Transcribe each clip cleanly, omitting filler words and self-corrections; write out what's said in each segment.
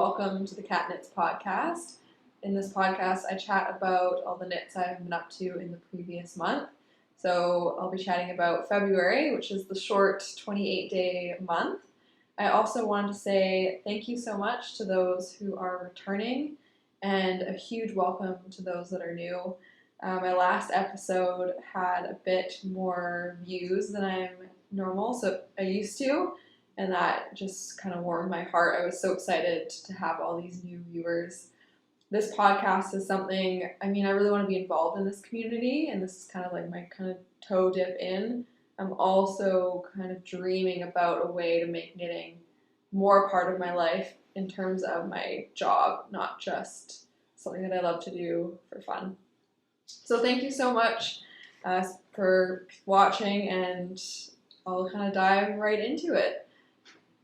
welcome to the Cat Knits podcast. In this podcast, I chat about all the knits I've been up to in the previous month. So I'll be chatting about February, which is the short 28-day month. I also wanted to say thank you so much to those who are returning and a huge welcome to those that are new. My last episode had a bit more views than I'm used to, and that just kind of warmed my heart. I was so excited to have all these new viewers. This podcast is something, I really want to be involved in this community, and this is kind of like my kind of toe dip in. I'm also kind of dreaming about a way to make knitting more a part of my life in terms of my job, not just something that I love to do for fun. So thank you so much for watching, and I'll kind of dive right into it.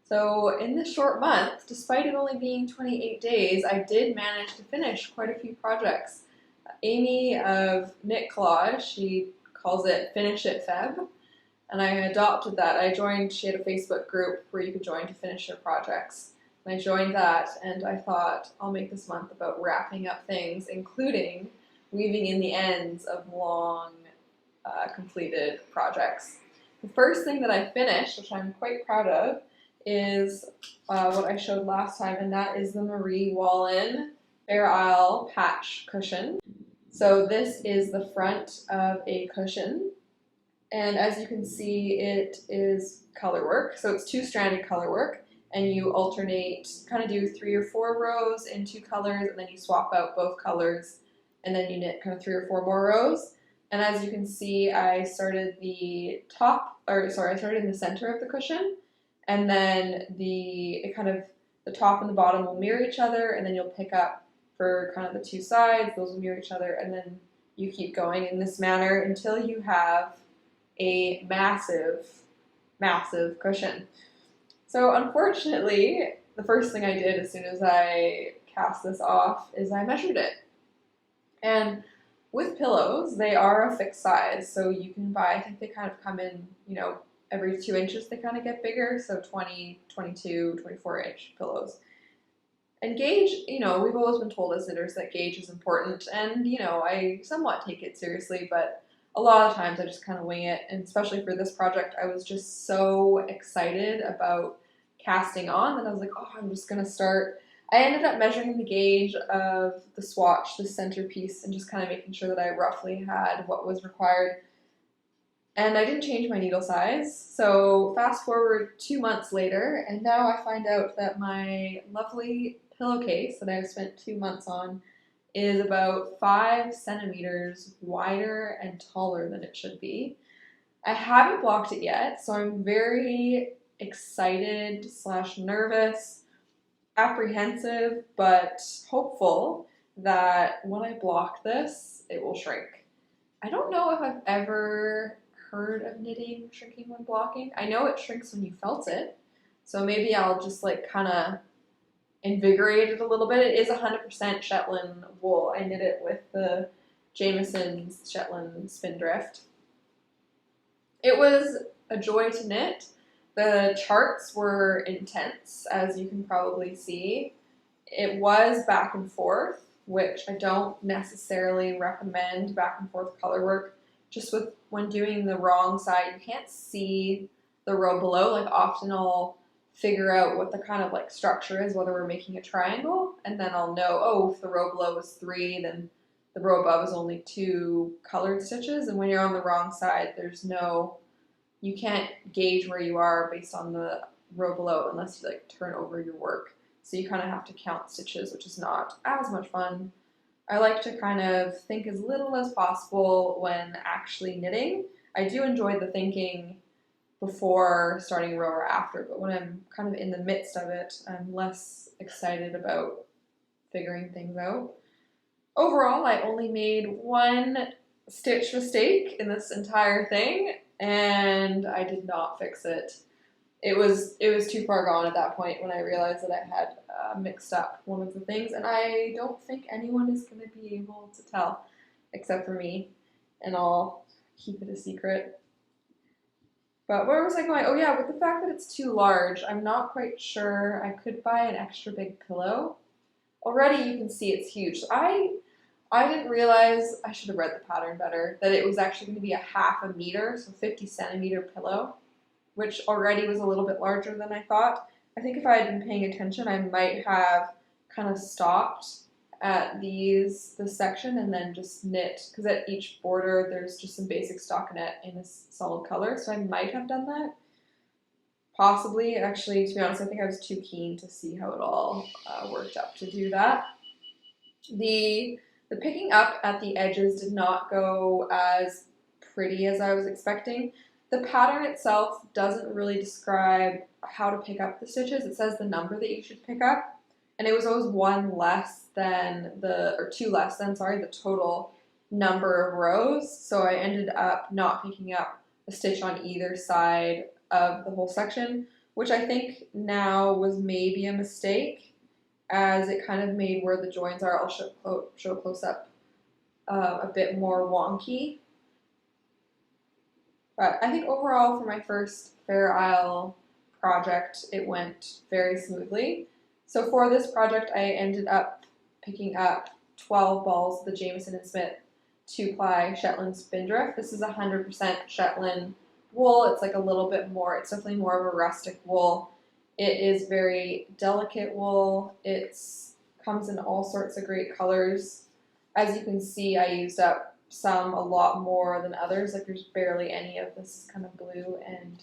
So in this short month, despite it only being 28 days, I did manage to finish quite a few projects. Amy of Knit Collage, she calls it Finish It Feb, and I adopted that. She had a Facebook group where you could join to finish your projects. And I joined that, and I thought I'll make this month about wrapping up things, including weaving in the ends of long completed projects. The first thing that I finished, which I'm quite proud of, is what I showed last time, and that is the Marie Wallin Fairisle patch cushion. So this is the front of a cushion, and as you can see, it is color work. So it's two-stranded color work, and you alternate, kind of do 3 or 4 rows in 2 colors, and then you swap out both colors, and then you knit kind of 3 or 4 more rows. And as you can see, I started in the center of the cushion, and then the top and the bottom will mirror each other, and then you'll pick up for kind of the 2 sides, those will mirror each other, and then you keep going in this manner until you have a massive, massive cushion. So unfortunately, the first thing I did as soon as I cast this off is I measured it. And with pillows, they are a fixed size, so you can buy, I think they kind of come in, every 2 inches they kind of get bigger, so 20, 22, 24-inch pillows. And gauge, we've always been told as knitters that gauge is important, and, I somewhat take it seriously, but a lot of times I just kind of wing it, and especially for this project, I was just so excited about casting on that I was like, I'm just going to start. I ended up measuring the gauge of the swatch, the centerpiece, and just kind of making sure that I roughly had what was required. And I didn't change my needle size. So fast forward 2 months later, and now I find out that my lovely pillowcase that I've spent 2 months on is about 5 centimeters wider and taller than it should be. I haven't blocked it yet, so I'm very excited / nervous, apprehensive, but hopeful that when I block this, it will shrink. I don't know if I've ever heard of knitting shrinking when blocking. I know it shrinks when you felt it, so maybe I'll just kind of invigorate it a little bit. It is 100% Shetland wool. I knit it with the Jamieson's Shetland Spindrift. It was a joy to knit. The charts were intense, as you can probably see. It was back and forth, which I don't necessarily recommend back and forth color work. Just when doing the wrong side, you can't see the row below. Often I'll figure out what the kind of structure is, whether we're making a triangle, and then I'll know, if the row below is 3, then the row above is only 2 colored stitches, and when you're on the wrong side, you can't gauge where you are based on the row below unless you turn over your work. So you kind of have to count stitches, which is not as much fun. I like to kind of think as little as possible when actually knitting. I do enjoy the thinking before starting a row or after, but when I'm kind of in the midst of it, I'm less excited about figuring things out. Overall, I only made 1 stitch mistake in this entire thing, and I did not fix it. It was too far gone at that point when I realized that I had mixed up one of the things, and I don't think anyone is going to be able to tell except for me, and I'll keep it a secret. But where was I going? Oh yeah, with the fact that it's too large, I'm not quite sure. I could buy an extra big pillow. Already you can see it's huge. So I didn't realize, I should have read the pattern better, that it was actually going to be a half a meter, so 50 centimeter pillow, which already was a little bit larger than I thought. I think if I had been paying attention, I might have kind of stopped at this section and then just knit, because at each border there's just some basic stockinette in a solid color, so I might have done that. Possibly, actually, to be honest, I think I was too keen to see how it all worked up to do that. The picking up at the edges did not go as pretty as I was expecting. The pattern itself doesn't really describe how to pick up the stitches. It says the number that you should pick up, and it was always two less than, the total number of rows. So I ended up not picking up a stitch on either side of the whole section, which I think now was maybe a mistake, as it kind of made where the joins are, I'll show close up, a bit more wonky. But I think overall for my first Fairisle project, it went very smoothly. So for this project, I ended up picking up 12 balls of the Jamieson & Smith 2-ply Shetland Spindrift. This is 100% Shetland wool. It's like a little bit more, it's definitely more of a rustic wool. It is very delicate wool. It comes in all sorts of great colors. As you can see, I used up some a lot more than others. Like there's barely any of this kind of blue and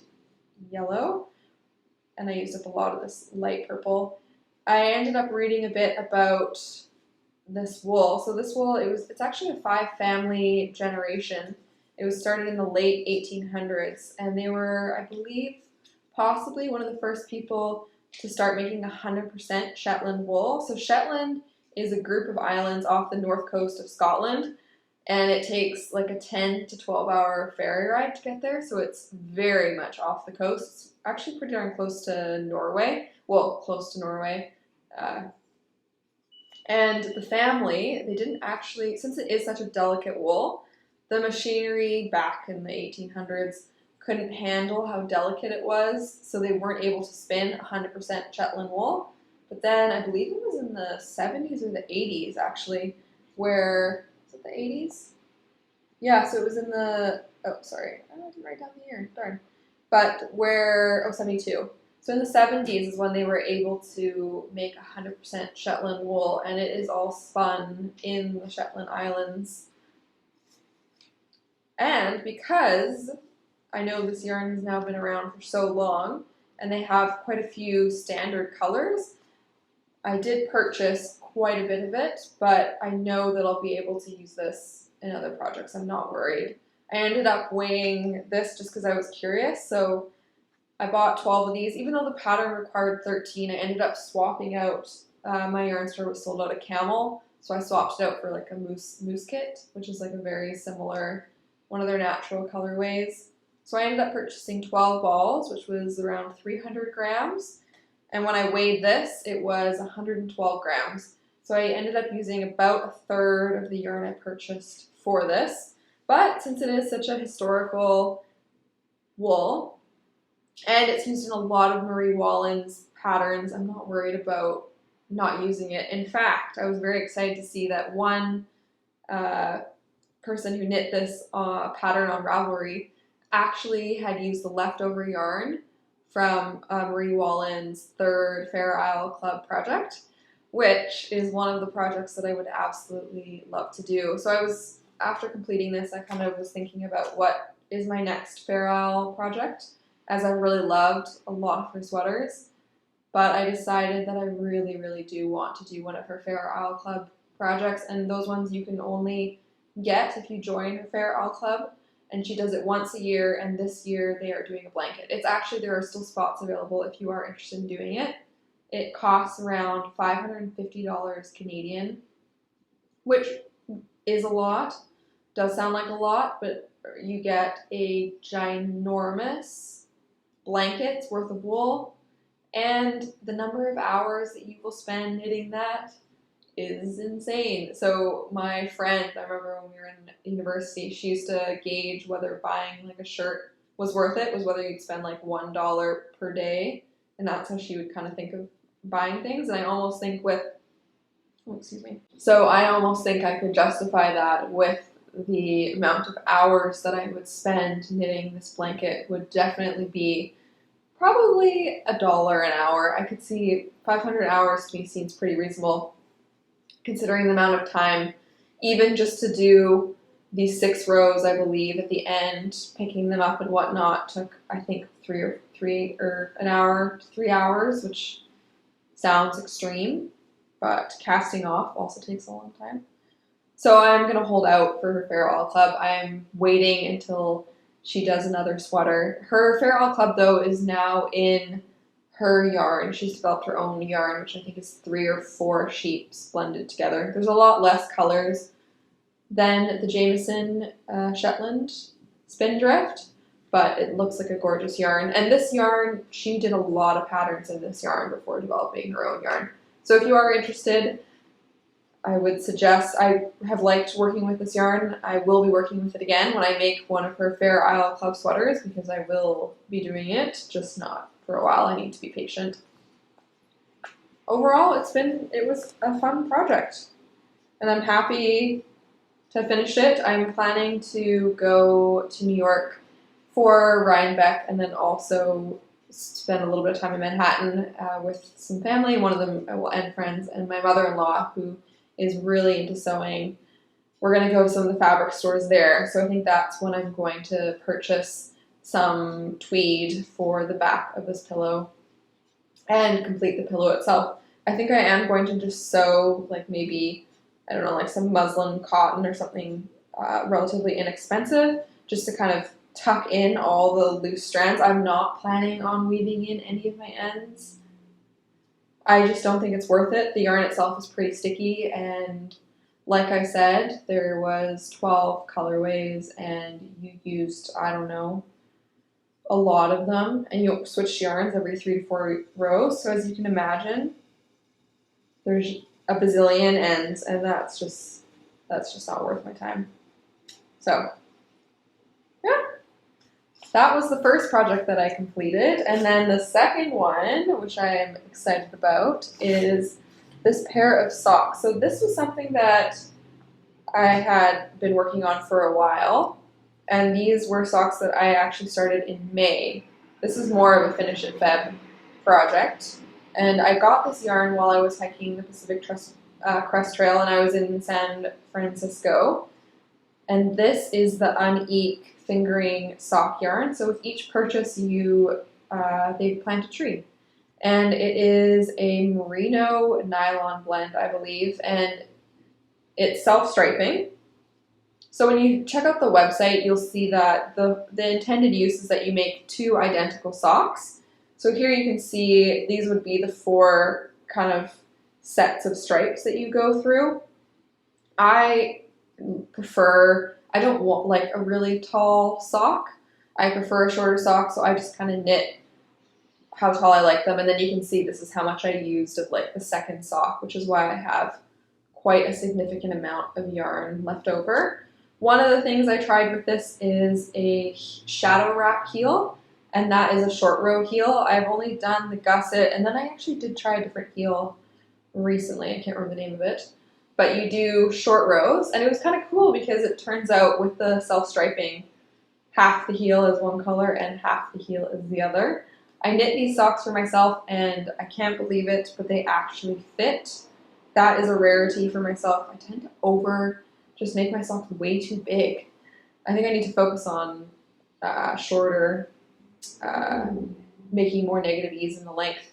yellow. And I used up a lot of this light purple. I ended up reading a bit about this wool. So this wool, it's actually a 5-family generation. It was started in the late 1800s, and they were, I believe, possibly one of the first people to start making 100% Shetland wool. So Shetland is a group of islands off the north coast of Scotland, and it takes like a 10 to 12 hour ferry ride to get there, so it's very much off the coast. It's actually pretty darn close to Norway. Well, close to Norway. And the family, they didn't actually, since it is such a delicate wool, the machinery back in the 1800s couldn't handle how delicate it was, so they weren't able to spin 100% Shetland wool. But then I believe it was in the 70s or the 80s, actually, where, was it the 80s? Yeah, so it was in the, oh, sorry, I didn't write down the year, darn. But where, 72. So in the 70s is when they were able to make 100% Shetland wool, and it is all spun in the Shetland Islands. And because I know this yarn has now been around for so long, and they have quite a few standard colors, I did purchase quite a bit of it, but I know that I'll be able to use this in other projects. I'm not worried. I ended up weighing this just because I was curious, so I bought 12 of these. Even though the pattern required 13, I ended up swapping out, my yarn store was sold out of camel, so I swapped it out for like a moose kit, which is like a very similar, one of their natural colorways. So I ended up purchasing 12 balls, which was around 300 grams. And when I weighed this, it was 112 grams. So I ended up using about a third of the yarn I purchased for this. But since it is such a historical wool, and it's used in a lot of Marie Wallin's patterns, I'm not worried about not using it. In fact, I was very excited to see that one person who knit this pattern on Ravelry actually had used the leftover yarn from Marie Wallin's third Fairisle Club project, which is one of the projects that I would absolutely love to do. So after completing this, I kind of was thinking about what is my next Fairisle project, as I really loved a lot of her sweaters, but I decided that I really, really do want to do one of her Fairisle Club projects, and those ones you can only get if you join her Fairisle Club, and she does it once a year, and this year they are doing a blanket. It's actually, there are still spots available if you are interested in doing it. It costs around $550 Canadian, which is a lot. Does sound like a lot, but you get a ginormous blanket's worth of wool, and the number of hours that you will spend knitting that is insane. So my friend, I remember when we were in university, she used to gauge whether buying like a shirt was worth it was whether you'd spend like $1 per day, and that's how she would kind of think of buying things. And I almost think so I almost think I could justify that with the amount of hours that I would spend knitting this blanket would definitely be probably $1 an hour. I could see 500 hours to me seems pretty reasonable considering the amount of time, even just to do these 6 rows, I believe, at the end, picking them up and whatnot, took, I think, 3 hours, which sounds extreme, but casting off also takes a long time. So I'm going to hold out for her Fairisle Club. I'm waiting until she does another sweater. Her Fairisle Club, though, is now in her yarn. She's developed her own yarn, which I think is 3 or 4 sheets blended together. There's a lot less colors than the Jameson Shetland Spindrift, but it looks like a gorgeous yarn. And this yarn, she did a lot of patterns in this yarn before developing her own yarn. So if you are interested, I would suggest, I have liked working with this yarn. I will be working with it again when I make one of her Fairisle Club sweaters, because I will be doing it, just not for a while. I need to be patient. Overall, it was a fun project, and I'm happy to have finished it. I'm planning to go to New York for Rhinebeck and then also spend a little bit of time in Manhattan with some family, one of them and friends, and my mother-in-law, who is really into sewing. We're going to go to some of the fabric stores there, so I think that's when I'm going to purchase some tweed for the back of this pillow and complete the pillow itself. I think I am going to just sew, like, maybe, I don't know, like some muslin cotton or something relatively inexpensive, just to kind of tuck in all the loose strands. I'm not planning on weaving in any of my ends. I just don't think it's worth it. The yarn itself is pretty sticky, and like I said, there was 12 colorways, and you used, I don't know, a lot of them, and you switched yarns every 3 to 4 rows. So as you can imagine, there's a bazillion ends, and that's just not worth my time. So yeah, that was the first project that I completed. And then the second one, which I am excited about, is this pair of socks. So this was something that I had been working on for a while, and these were socks that I actually started in May. This is more of a finish in Feb project, and I got this yarn while I was hiking the Pacific Crest Trail, and I was in San Francisco. And this is the Uneek fingering sock yarn. So with each purchase, they plant a tree, and it is a merino nylon blend, I believe, and it's self-striping. So when you check out the website, you'll see that the intended use is that you make 2 identical socks. So here you can see these would be the 4 kind of sets of stripes that you go through. I don't want like a really tall sock. I prefer a shorter sock, so I just kind of knit how tall I like them, and then you can see this is how much I used of like the second sock, which is why I have quite a significant amount of yarn left over. One of the things I tried with this is a shadow wrap heel, and that is a short row heel. I've only done the gusset, and then I actually did try a different heel recently. I can't remember the name of it. But you do short rows, and it was kind of cool because it turns out with the self-striping, half the heel is one color and half the heel is the other. I knit these socks for myself, and I can't believe it, but they actually fit. That is a rarity for myself. I tend to just make my socks way too big. I think I need to focus on shorter, making more negative ease in the length.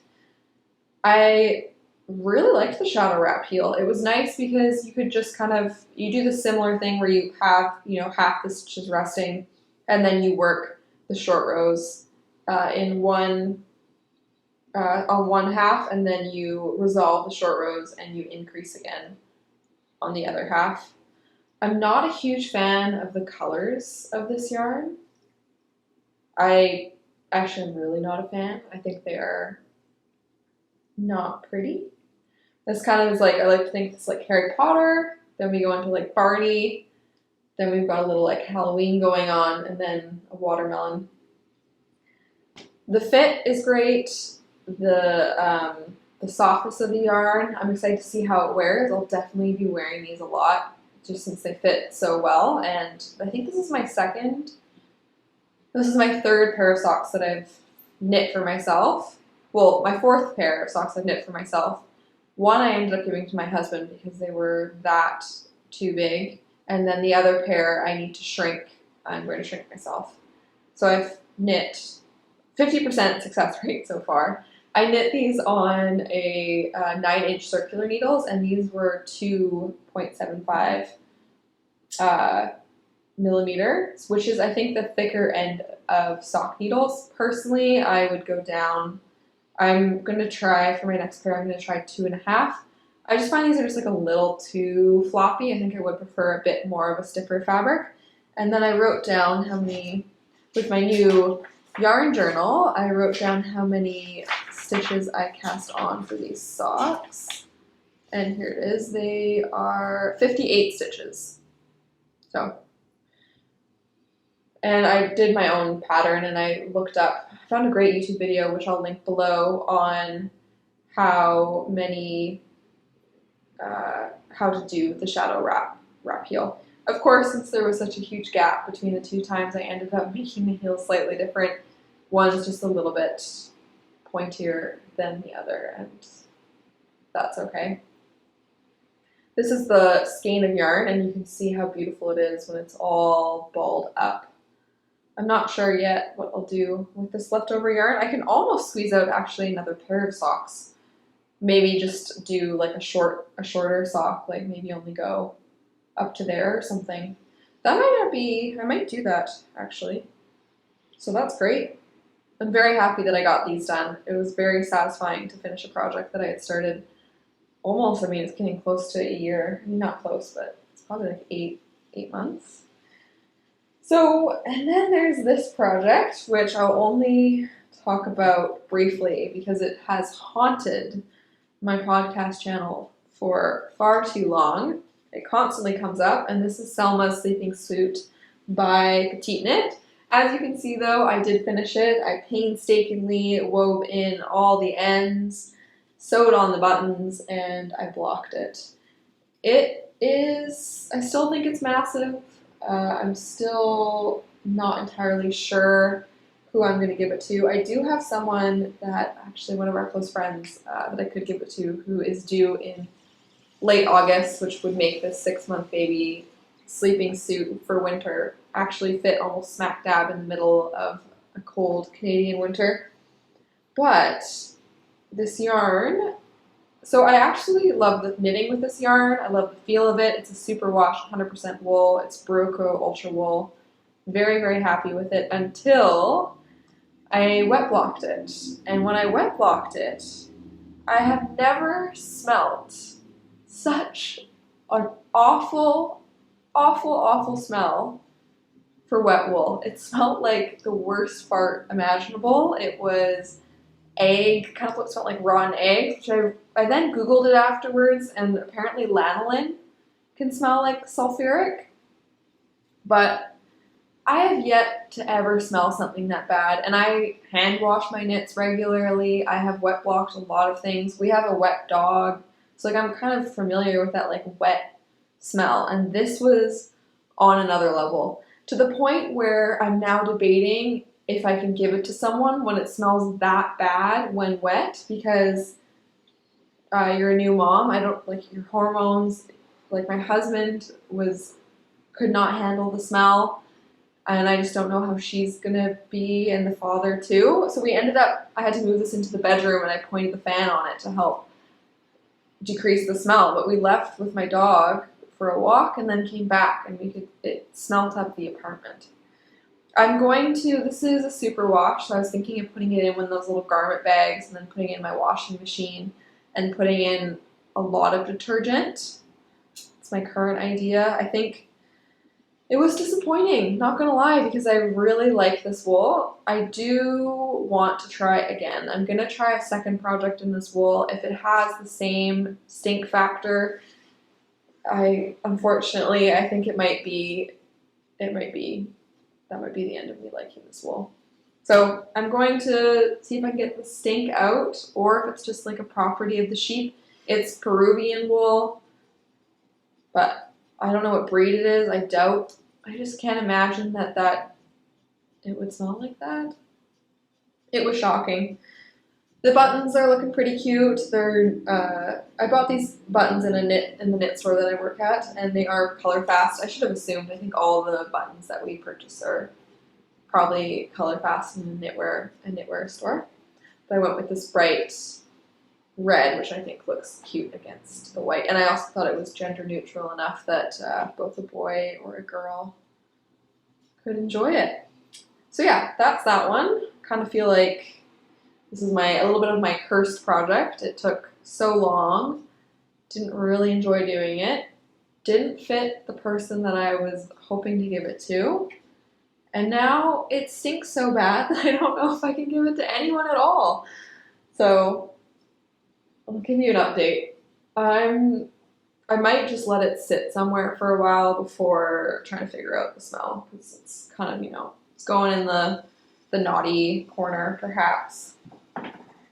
I really liked the shadow wrap heel. It was nice because you could just you do the similar thing where you have, half the stitches resting, and then you work the short rows on one half, and then you resolve the short rows and you increase again on the other half. I'm not a huge fan of the colors of this yarn. I actually am really not a fan. I think they are not pretty. This kind of is like, I like to think it's like Harry Potter, then we go into like Barney, then we've got a little like Halloween going on, and then a watermelon. The fit is great. The softness of the yarn, I'm excited to see how it wears. I'll definitely be wearing these a lot just since they fit so well. And I think this is my third pair of socks that I've knit for myself. Well, my fourth pair of socks I've knit for myself. One I ended up giving to my husband because they were that too big. And then the other pair I need to shrink. I'm going to shrink myself. So I've knit 50% success rate so far. I knit these on a 9-inch circular needles, and these were 2.75 millimeters, which is, I think, the thicker end of sock needles. Personally, I would go down. I'm going to try, for my next pair, I'm going to try 2.5. I just find these are just like a little too floppy. I think I would prefer a bit more of a stiffer fabric. And then I wrote down how many, with my new yarn journal, I wrote down how many stitches I cast on for these socks. And here it is. They are 58 stitches. So, and I did my own pattern, and I found a great YouTube video, which I'll link below, on how to do the shadow wrap heel. Of course, since there was such a huge gap between the two times, I ended up making the heel slightly different. One's just a little bit pointier than the other, and that's okay. This is the skein of yarn, and you can see how beautiful it is when it's all balled up. I'm not sure yet what I'll do with this leftover yarn. I can almost squeeze out actually another pair of socks. Maybe just do like a shorter sock, like maybe only go up to there or something. That might not be, I might do that actually. So that's great. I'm very happy that I got these done. It was very satisfying to finish a project that I had started almost, I mean, it's getting close to a year. I mean, not close, but it's probably like eight months. So, and then there's this project, which I'll only talk about briefly because it has haunted my podcast channel for far too long. It constantly comes up, and this is Selma's sleeping suit by Petite Knit. As you can see though, I did finish it. I painstakingly wove in all the ends, sewed on the buttons, and I blocked it. It is, I still think it's massive. I'm still not entirely sure who I'm going to give it to. I do have someone that, actually one of our close friends that I could give it to, who is due in late August, which would make this 6-month baby sleeping suit for winter actually fit almost smack dab in the middle of a cold Canadian winter. But this yarn, so I actually love the knitting with this yarn. I love the feel of it. It's a super wash, 100% wool. It's Barocco Ultra Wool. Very, very happy with it until I wet blocked it. And when I wet blocked it, I have never smelt such an awful, awful, awful smell for wet wool. It smelled like the worst fart imaginable. It was egg, kind of what smelled like rotten eggs, which I then Googled it afterwards, and apparently lanolin can smell like sulfuric. But I have yet to ever smell something that bad, and I hand wash my knits regularly. I have wet blocked a lot of things. We have a wet dog, so like I'm kind of familiar with that like wet smell, and this was on another level, to the point where I'm now debating if I can give it to someone when it smells that bad when wet, because you're a new mom. I don't like your hormones. Like my husband could not handle the smell, and I just don't know how she's gonna be, and the father too. So I had to move this into the bedroom, and I pointed the fan on it to help decrease the smell. But we left with my dog for a walk and then came back, and it smelled up the apartment. This is a super wash, so I was thinking of putting it in one of those little garment bags and then putting it in my washing machine and putting in a lot of detergent. It's my current idea. I think it was disappointing, not gonna lie, because I really like this wool. I do want to try it again. I'm gonna try a second project in this wool. If it has the same stink factor, unfortunately, I think that might be the end of me liking this wool. So I'm going to see if I can get the stink out, or if it's just like a property of the sheep. It's Peruvian wool, but I don't know what breed it is. I doubt. I just can't imagine that it would smell like that. It was shocking. The buttons are looking pretty cute. I bought these buttons in the knit store that I work at, and they are color fast. I should have assumed. I think all the buttons that we purchase are probably color fast in a knitwear store. But I went with this bright red, which I think looks cute against the white. And I also thought it was gender neutral enough that both a boy or a girl could enjoy it. So yeah, that's that one. Kind of feel like this is a little bit of my cursed project. It took so long. Didn't really enjoy doing it. Didn't fit the person that I was hoping to give it to. And now it stinks so bad that I don't know if I can give it to anyone at all. So I'll give you an update. I might just let it sit somewhere for a while before trying to figure out the smell, because it's kind of, it's going in the naughty corner, perhaps.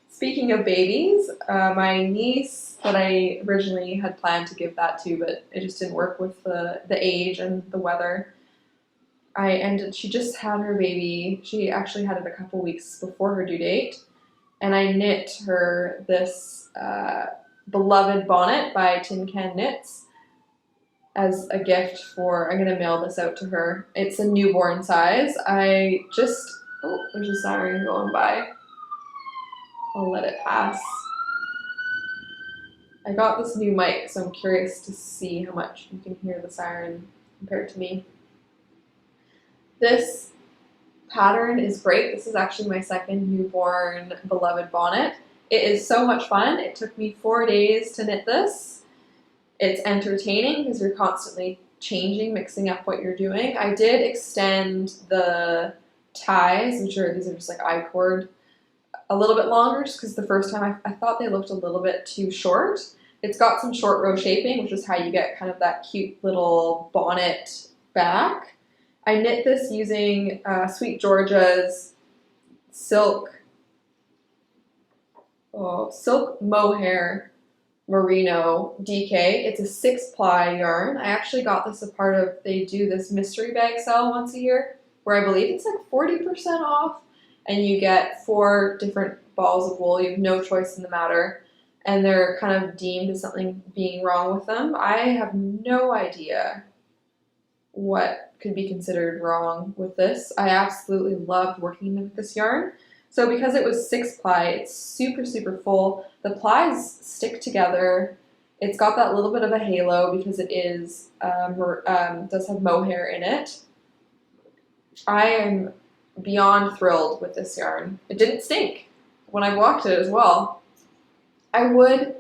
Speaking of babies, my niece that I originally had planned to give that to, but it just didn't work with the age and the weather. She just had her baby. She actually had it a couple weeks before her due date, and I knit her this Beloved Bonnet by Tin Can Knits as a gift I'm going to mail this out to her. It's a newborn size. There's a siren going by. I'll let it pass. I got this new mic, so I'm curious to see how much you can hear the siren compared to me. This pattern is great. This is actually my second newborn Beloved Bonnet. It is so much fun. It took me 4 days to knit this. It's entertaining because you're constantly changing, mixing up what you're doing. I did extend the ties, these are just like I-cord, a little bit longer, just because the first time I thought they looked a little bit too short. It's got some short row shaping, which is how you get kind of that cute little bonnet back. I knit this using Sweet Georgia's silk mohair merino DK. It's a 6-ply yarn. I actually got this they do this mystery bag sale once a year, where I believe it's like 40% off, and you get 4 different balls of wool. You have no choice in the matter, and they're kind of deemed as something being wrong with them. I have no idea what could be considered wrong with this. I absolutely loved working with this yarn. So because it was 6-ply, it's super, super full. The plies stick together. It's got that little bit of a halo because it is does have mohair in it. I am beyond thrilled with this yarn. It didn't stink when I walked it as well. I would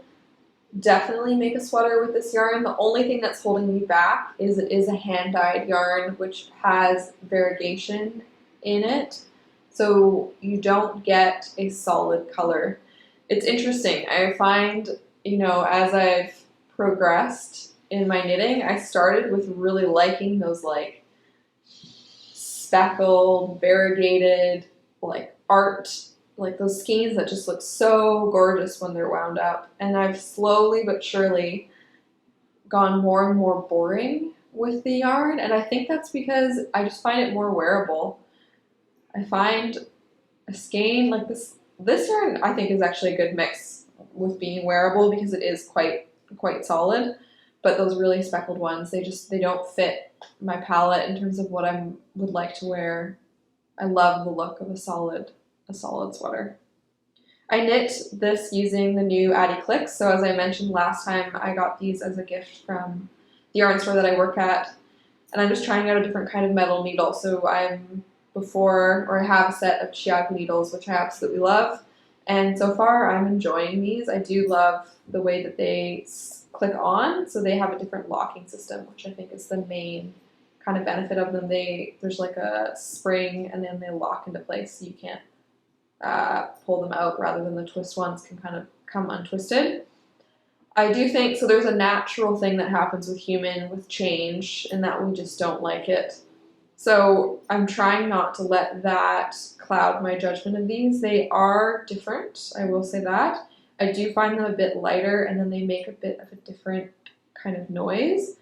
definitely make a sweater with this yarn. The only thing that's holding me back is it is a hand-dyed yarn, which has variegation in it, so you don't get a solid color. It's interesting. I find, as I've progressed in my knitting, I started with really liking those like speckled, variegated, like art, like those skeins that just look so gorgeous when they're wound up. And I've slowly but surely gone more and more boring with the yarn, and I think that's because I just find it more wearable. I find a skein like this yarn, I think, is actually a good mix with being wearable because it is quite solid. But those really speckled ones, they don't fit my palette in terms of what I would like to wear. I love the look of a solid sweater. I knit this using the new Addy Clicks. So as I mentioned last time, I got these as a gift from the yarn store that I work at, and I'm just trying out a different kind of metal needle. So I have a set of Chiago needles, which I absolutely love, and so far I'm enjoying these. I do love the way that they click on, so they have a different locking system, which I think is the main kind of benefit of them. There's like a spring, and then they lock into place, so you can't pull them out, rather than the twist ones can kind of come untwisted. I do think, so there's a natural thing that happens with change, in that we just don't like it So I'm trying not to let that cloud my judgment of these. They are different, I will say that. I do find them a bit lighter, and then they make a bit of a different kind of noise.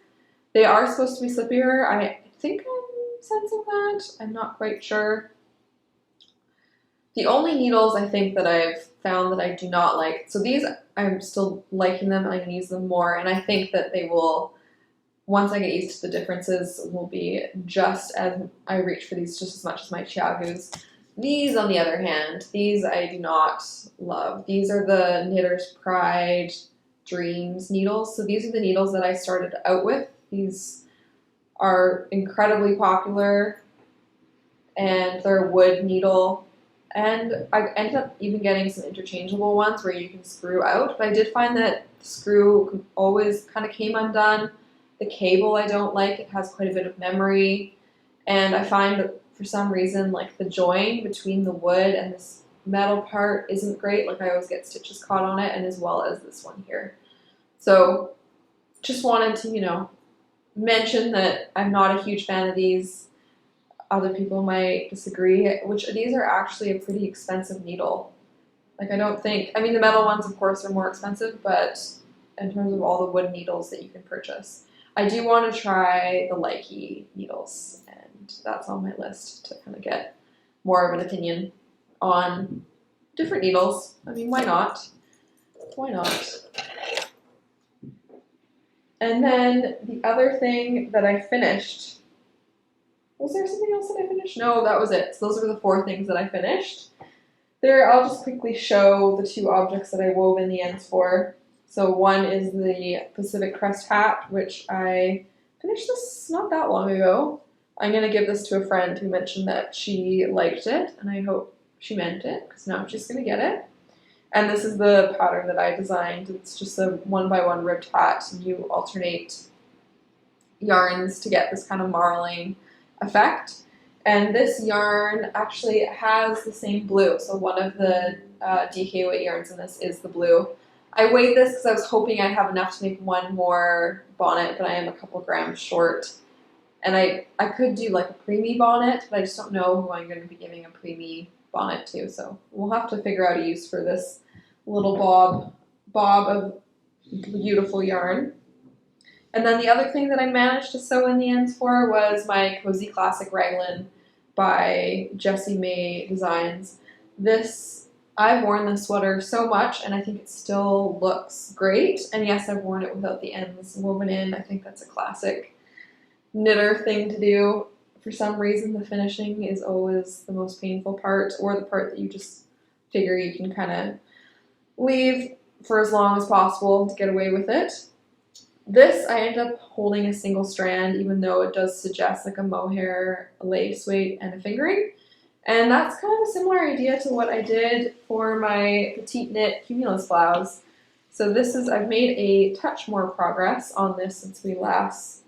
They are supposed to be slippier. I think I'm sensing that. I'm not quite sure. The only needles I think that I've found that I do not like, so these I'm still liking them, I can use them more, and I think that they will, once I get used to the differences, will be just as I reach for these just as much as my Chiagus. These, on the other hand, these I do not love. These are the Knitter's Pride Dreams needles. So these are the needles that I started out with. These are incredibly popular, and they're a wood needle. And I ended up even getting some interchangeable ones where you can screw out. But I did find that the screw always kind of came undone. The cable I don't like. It has quite a bit of memory. And I find that for some reason, like the join between the wood and this metal part isn't great. Like I always get stitches caught on it, and as well as this one here. So just wanted to, mention that I'm not a huge fan of these. Other people might disagree, which these are actually a pretty expensive needle. Like I mean the metal ones of course are more expensive, but in terms of all the wood needles that you can purchase. I do want to try the Likey needles, and that's on my list to kind of get more of an opinion on different needles. I mean, why not? Why not? And then the other thing that I finished, was there something else that I finished? No, that was it. So those were the 4 things that I finished. There, I'll just quickly show the 2 objects that I wove in the ends for. So one is the Pacific Crest Hat, which I finished this not that long ago. I'm going to give this to a friend who mentioned that she liked it, and I hope she meant it, because now she's going to get it. And this is the pattern that I designed. It's just a 1x1 ribbed hat, and you alternate yarns to get this kind of marling effect. And this yarn actually has the same blue, so one of the DK weight yarns in this is the blue. I weighed this because I was hoping I'd have enough to make one more bonnet, but I am a couple grams short. And I could do like a preemie bonnet, but I just don't know who I'm going to be giving a preemie bonnet to, so we'll have to figure out a use for this little bob of beautiful yarn. And then the other thing that I managed to sew in the ends for was my Cozy Classic Raglan by Jessie Maed Designs. I've worn this sweater so much, and I think it still looks great. And yes, I've worn it without the ends woven in. I think that's a classic knitter thing to do. For some reason, the finishing is always the most painful part, or the part that you just figure you can kind of leave for as long as possible to get away with it. This, I end up holding a single strand, even though it does suggest like a mohair, a lace weight, and a fingering. And that's kind of a similar idea to what I did for my Petite Knit Cumulous Blouse. So I've made a touch more progress on this since we last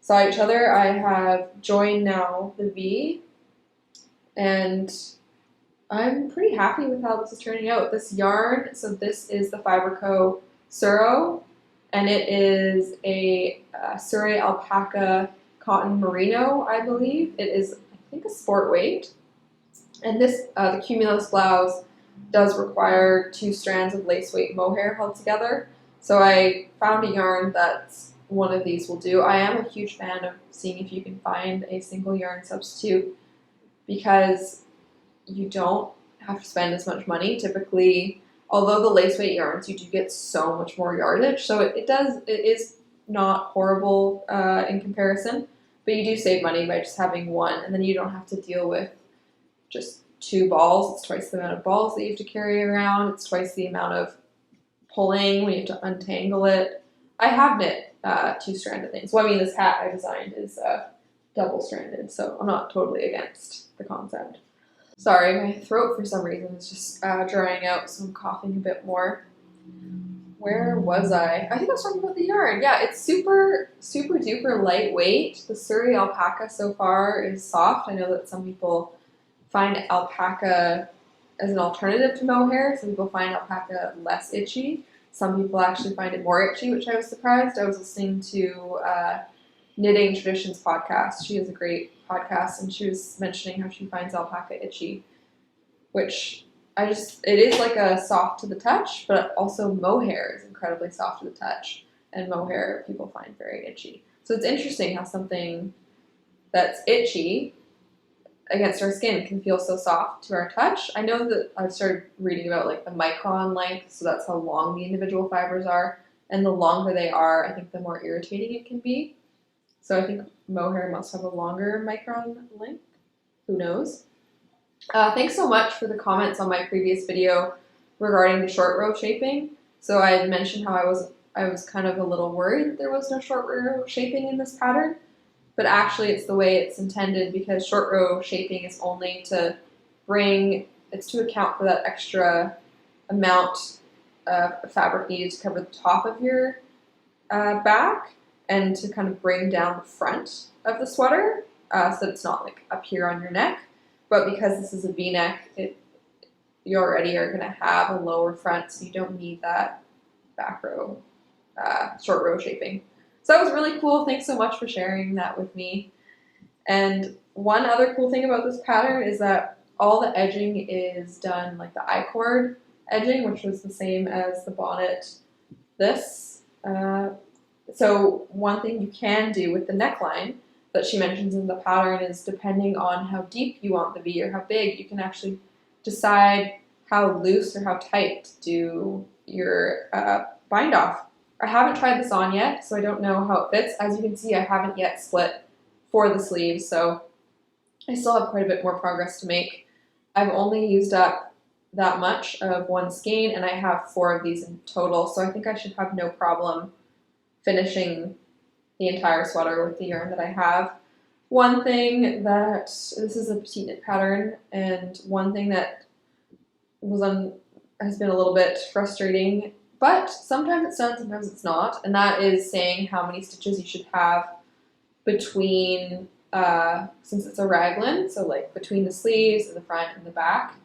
saw each other. I have joined now the V, and I'm pretty happy with how this is turning out. This yarn, so this is the Fiberco Suro, and it is a Surrey alpaca cotton merino, I believe. It is, I think, a sport weight. And this, the Cumulous Blouse, does require 2 strands of lace weight mohair held together. So I found a yarn that's one of these will do. I am a huge fan of seeing if you can find a single yarn substitute, because you don't have to spend as much money. Typically, although the lace weight yarns, you do get so much more yardage. So it is not horrible in comparison, but you do save money by just having one, and then you don't have to deal with just 2 balls. It's twice the amount of balls that you have to carry around. It's twice the amount of pulling when you have to untangle it. I have knit 2-stranded things. Well, I mean, this hat I designed is double-stranded, so I'm not totally against the concept. Sorry, my throat for some reason is just drying out, so I'm coughing a bit more. Where was I? I think I was talking about the yarn. Yeah, it's super, super duper lightweight. The Surrey alpaca so far is soft. I know that some people find alpaca as an alternative to mohair. Some people find alpaca less itchy. Some people actually find it more itchy, which I was surprised. I was listening to Knitting Traditions podcast. She has a great podcast, and she was mentioning how she finds alpaca itchy, which it is like a soft to the touch, but also mohair is incredibly soft to the touch, and mohair people find very itchy. So it's interesting how something that's itchy against our skin can feel so soft to our touch. I know that I've started reading about like the micron length, so that's how long the individual fibers are, and the longer they are, I think the more irritating it can be. So I think mohair must have a longer micron length. Who knows? Thanks so much for the comments on my previous video regarding the short row shaping. So I had mentioned how I was kind of a little worried that there was no short row shaping in this pattern, but actually it's the way it's intended, because short row shaping is only to account for that extra amount of fabric needed to cover the top of your back, and to kind of bring down the front of the sweater so that it's not like up here on your neck. But because this is a V-neck, you already are going to have a lower front, so you don't need that back row, short row shaping. So that was really cool. Thanks so much for sharing that with me. And one other cool thing about this pattern is that all the edging is done like the I-cord edging, which was the same as the bonnet this. So one thing you can do with the neckline that she mentions in the pattern is, depending on how deep you want the V or how big, you can actually decide how loose or how tight to do your bind off. I haven't tried this on yet, so I don't know how it fits. As you can see, I haven't yet split for the sleeves, so I still have quite a bit more progress to make. I've only used up that much of one skein, and I have 4 of these in total, so I think I should have no problem finishing the entire sweater with the yarn that I have. One thing that, this is a Petite Knit pattern, and one thing that has been a little bit frustrating, but sometimes it's done, sometimes it's not, and that is saying how many stitches you should have between, since it's a raglan, so like between the sleeves and the front and the back.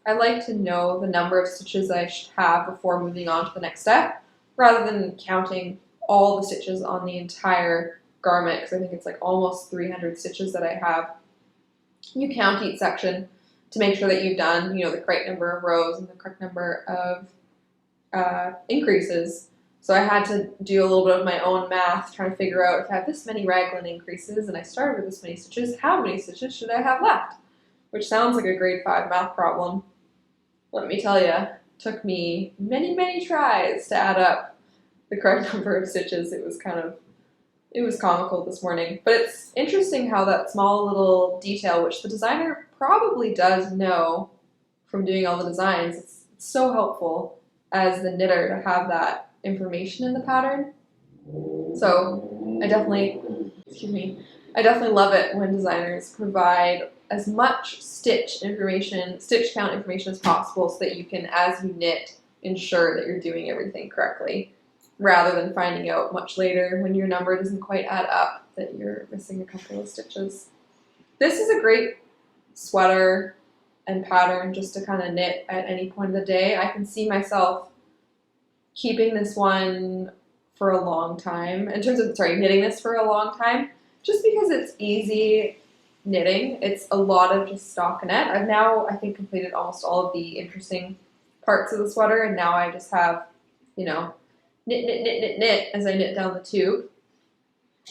I like to know the number of stitches I should have before moving on to the next step, rather than counting all the stitches on the entire garment, because I think it's like almost 300 stitches that I have. You count each section to make sure that you've done, the correct number of rows and the correct number of increases. So I had to do a little bit of my own math, trying to figure out if I have this many raglan increases and I started with this many stitches, how many stitches should I have left? Which sounds like a grade 5 math problem. Let me tell you, it took me many, many tries to add up the correct number of stitches. It was comical this morning. But it's interesting how that small little detail, which the designer probably does know from doing all the designs, it's so helpful as the knitter to have that information in the pattern. So I definitely love it when designers provide as much stitch count information as possible, so that you can, as you knit, ensure that you're doing everything correctly, rather than finding out much later when your number doesn't quite add up that you're missing a couple of stitches. This is a great sweater and pattern just to kind of knit at any point of the day. I can see myself keeping this one for a long time, in terms of, knitting this for a long time, just because it's easy knitting. It's a lot of just stockinette. I've now, I think, completed almost all of the interesting parts of the sweater, and now I just have, knit as I knit down the tube.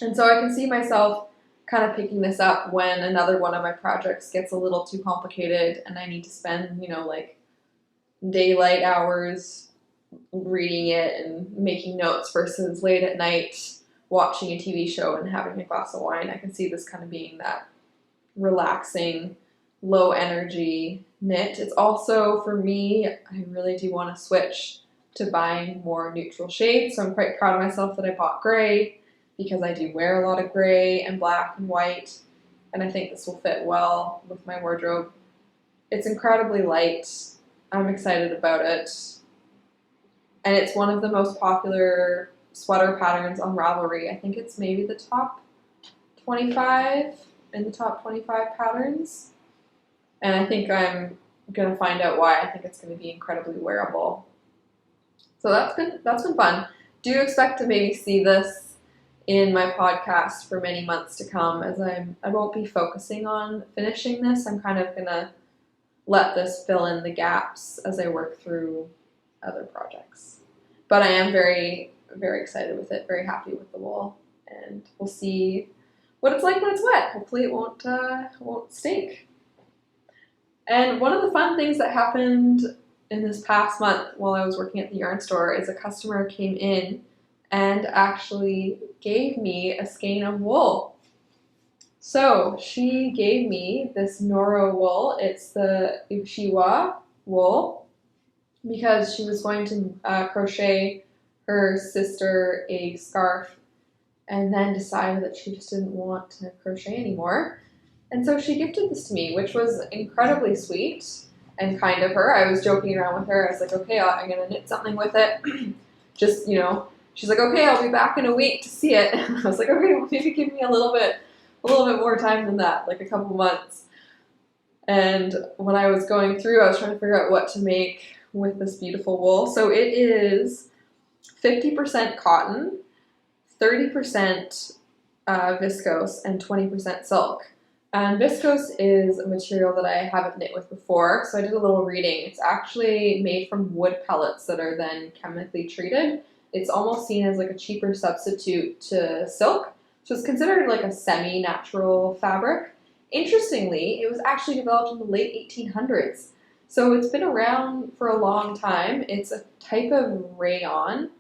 And so I can see myself kind of picking this up when another one of my projects gets a little too complicated and I need to spend, like daylight hours reading it and making notes versus late at night watching a TV show and having a glass of wine. I can see this kind of being that relaxing, low energy knit. It's also, for me, I really do want to switch to buying more neutral shades, so I'm quite proud of myself that I bought gray, because I do wear a lot of gray and black and white, and I think this will fit well with my wardrobe. It's incredibly light. I'm excited about it, and it's one of the most popular sweater patterns on Ravelry. I think it's maybe the top 25 in the top 25 patterns, and I think I'm going to find out why. I think it's going to be incredibly wearable. So that's been fun. Do expect to maybe see this in my podcast for many months to come, as I won't be focusing on finishing this. I'm kind of gonna let this fill in the gaps as I work through other projects. But I am very, very excited with it, very happy with the wool, and we'll see what it's like when it's wet. Hopefully it won't stink. And one of the fun things that happened in this past month while I was working at the yarn store is a customer came in and actually gave me a skein of wool. So she gave me this Noro wool. It's the Uchiwa wool, because she was going to crochet her sister a scarf and then decided that she just didn't want to crochet anymore. And so she gifted this to me, which was incredibly sweet and kind of her. I was joking around with her. I was like, okay, I'm going to knit something with it. Just, she's like, okay, I'll be back in a week to see it. And I was like, okay, well, maybe give me a little bit more time than that, like a couple months. And when I was going through, I was trying to figure out what to make with this beautiful wool. So it is 50% cotton, 30% viscose, and 20% silk. And viscose is a material that I haven't knit with before, so I did a little reading. It's actually made from wood pellets that are then chemically treated. It's almost seen as like a cheaper substitute to silk, so it's considered like a semi-natural fabric. Interestingly, it was actually developed in the late 1800s, so it's been around for a long time. It's a type of rayon,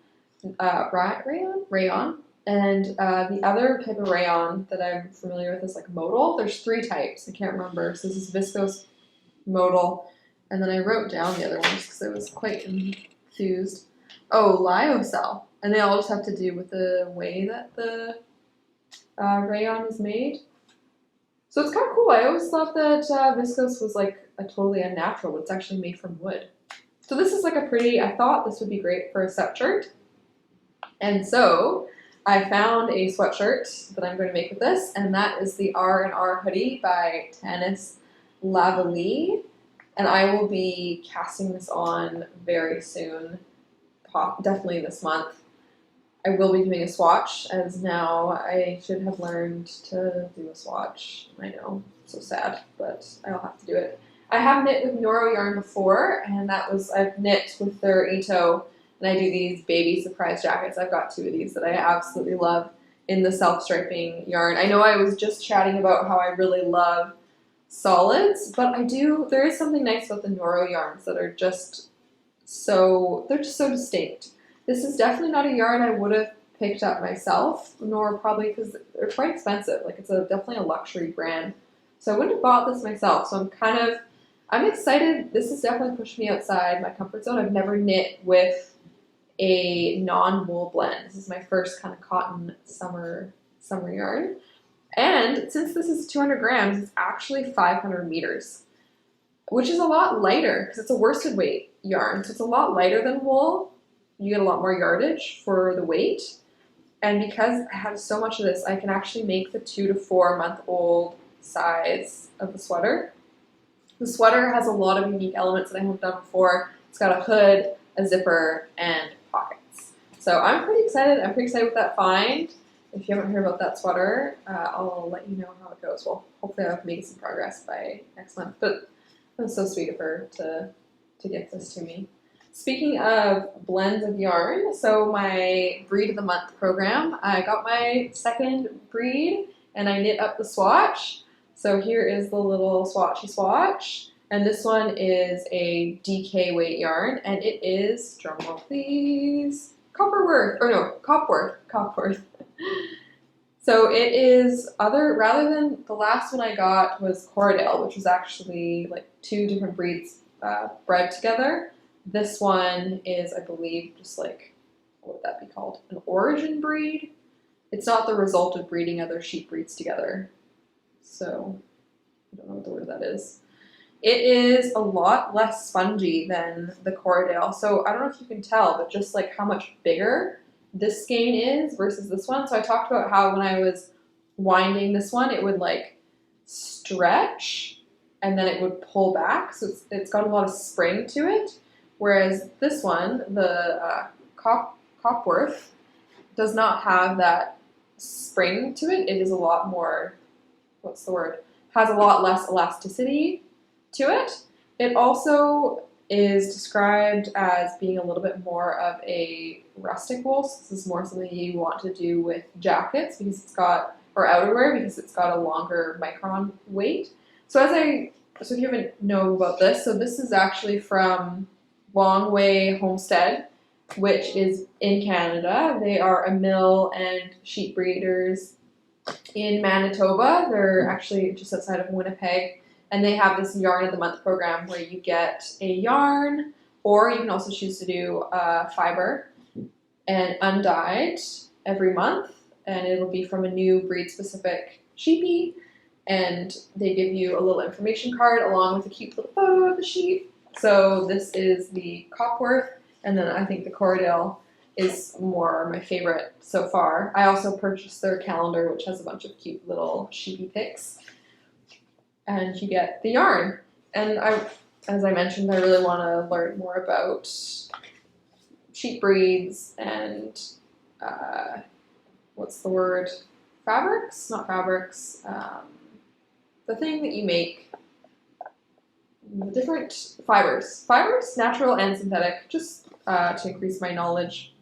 and the other type of rayon that I'm familiar with is like modal. There's 3 types. I can't remember. So this is viscose, modal, and then I wrote down the other ones because I was quite enthused. Oh, lyocell. And they all just have to do with the way that the rayon is made. So it's kind of cool. I always thought that viscose was like a totally unnatural, but it's actually made from wood. So this is like I thought this would be great for a sweatshirt. And so I found a sweatshirt that I'm going to make with this, and that is the R&R Hoodie by Tanis Lavalley. And I will be casting this on very soon, definitely this month. I will be doing a swatch, as now I should have learned to do a swatch. I know, so sad, but I'll have to do it. I have knit with Noro yarn before, and I've knit with their Ito, and I do these baby surprise jackets. I've got 2 of these that I absolutely love in the self-striping yarn. I know I was just chatting about how I really love solids, but there is something nice about the Noro yarns that are just they're just so distinct. This is definitely not a yarn I would have picked up myself, nor probably because they're quite expensive. Like, it's definitely a luxury brand. So I wouldn't have bought this myself. So I'm excited. This has definitely pushed me outside my comfort zone. I've never knit with a non-wool blend. This is my first kind of cotton summer yarn. And since this is 200 grams, it's actually 500 meters, which is a lot lighter because it's a worsted weight yarn. So it's a lot lighter than wool. You get a lot more yardage for the weight. And because I have so much of this, I can actually make the 2 to 4 month old size of the sweater. The sweater has a lot of unique elements that I haven't done before. It's got a hood, a zipper, and pockets. So I'm pretty excited. I'm pretty excited with that find. If you haven't heard about that sweater, I'll let you know how it goes. Well, hopefully I'll make some progress by next month. But it was so sweet of her to get this to me. Speaking of blends of yarn, so my Breed of the Month program, I got my second breed and I knit up the swatch. So here is the little swatchy swatch. And this one is a DK weight yarn, and it is, drumroll please, Copworth. So it is rather than the last one I got was Corriedale, which was actually like 2 different breeds bred together. This one is, I believe, just like, what would that be called? An origin breed? It's not the result of breeding other sheep breeds together. So I don't know what the word that is. It is a lot less spongy than the Corriedale. So I don't know if you can tell, but just like how much bigger this skein is versus this one. So I talked about how when I was winding this one, it would like stretch and then it would pull back. So it's got a lot of spring to it. Whereas this one, the Copworth, does not have that spring to it. It is a lot more, what's the word? Has a lot less elasticity to it. It also is described as being a little bit more of a rustic wool. So this is more something you want to do with jackets because it's got, or outerwear because it's got a longer micron weight. So if you haven't know about this, so this is actually from Wayyy Homestead, which is in Canada. They are a mill and sheep breeders in Manitoba. They're actually just outside of Winnipeg. And they have this yarn of the month program where you get a yarn, or you can also choose to do fiber and undyed every month. And it'll be from a new breed specific sheepy. And they give you a little information card along with a cute little photo of the sheep. So this is the Copworth, and then I think the Corriedale is more my favorite so far. I also purchased their calendar, which has a bunch of cute little sheepy pics. And you get the yarn. And as I mentioned, I really want to learn more about sheep breeds and what's the word? Fabrics? Not fabrics. The thing that you make. The different fibers. Fibers, natural and synthetic, just to increase my knowledge.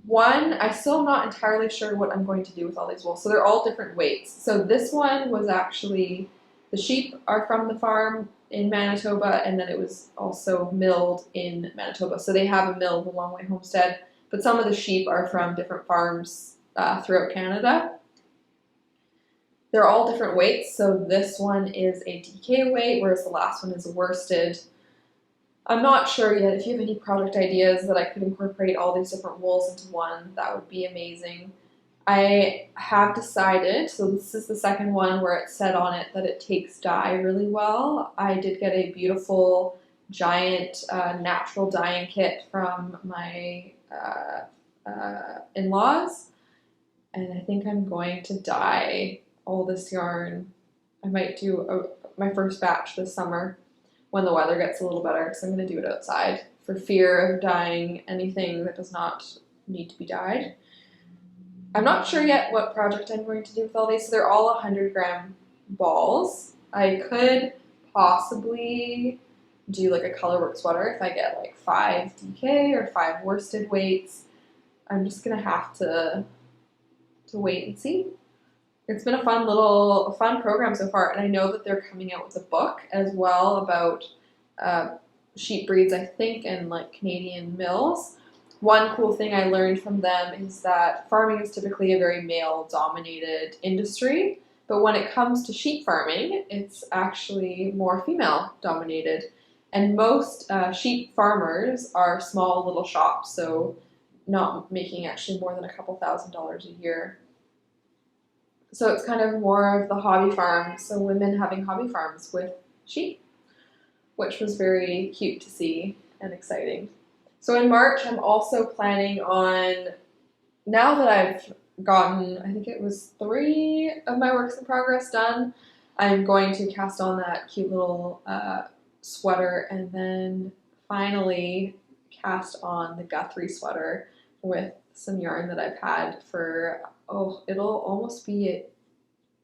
One, I'm still not entirely sure what I'm going to do with all these wools. So they're all different weights. So this one was actually, the sheep are from the farm in Manitoba, and then it was also milled in Manitoba. So they have a mill, the Wayyy Homestead, but some of the sheep are from different farms throughout Canada. They're all different weights. So this one is a DK weight, whereas the last one is a worsted. I'm not sure yet. If you have any product ideas that I could incorporate all these different wools into one, that would be amazing. I have decided, so this is the second one where it said on it that it takes dye really well. I did get a beautiful giant natural dyeing kit from my in-laws, and I think I'm going to dye all this yarn. I might do my first batch this summer when the weather gets a little better, because I'm going to do it outside for fear of dyeing anything that does not need to be dyed. I'm not sure yet what project I'm going to do with all these. So they're all 100-gram balls. I could possibly do like a colorwork sweater if I get like 5 DK or 5 worsted weights. I'm just going to have to wait and see. It's been a fun program so far, and I know that they're coming out with a book as well about sheep breeds, I think, and like Canadian mills. One cool thing I learned from them is that farming is typically a very male-dominated industry, but when it comes to sheep farming, it's actually more female-dominated. And most sheep farmers are small little shops, so not making actually more than a couple $1,000s a year. So it's kind of more of the hobby farm, so women having hobby farms with sheep, which was very cute to see and exciting. So in March, I'm also planning on, now that I've gotten, I think it was 3 of my works in progress done, I'm going to cast on that cute little sweater and then finally cast on the Guthrie sweater with some yarn that I've had for, it'll almost be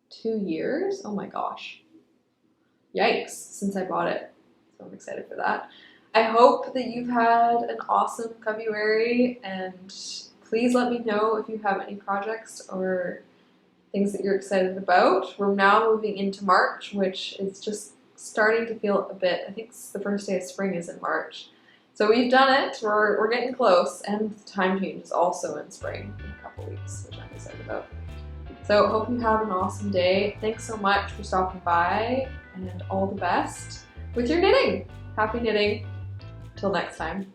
2 years. Oh my gosh. Yikes, since I bought it. So I'm excited for that. I hope that you've had an awesome February, and please let me know if you have any projects or things that you're excited about. We're now moving into March, which is just starting to feel a bit, I think the first day of spring is in March. So we've done it, we're getting close, and the time change is also in spring in a couple weeks, which I'm excited about. So hope you have an awesome day. Thanks so much for stopping by, and all the best with your knitting. Happy knitting. Till next time.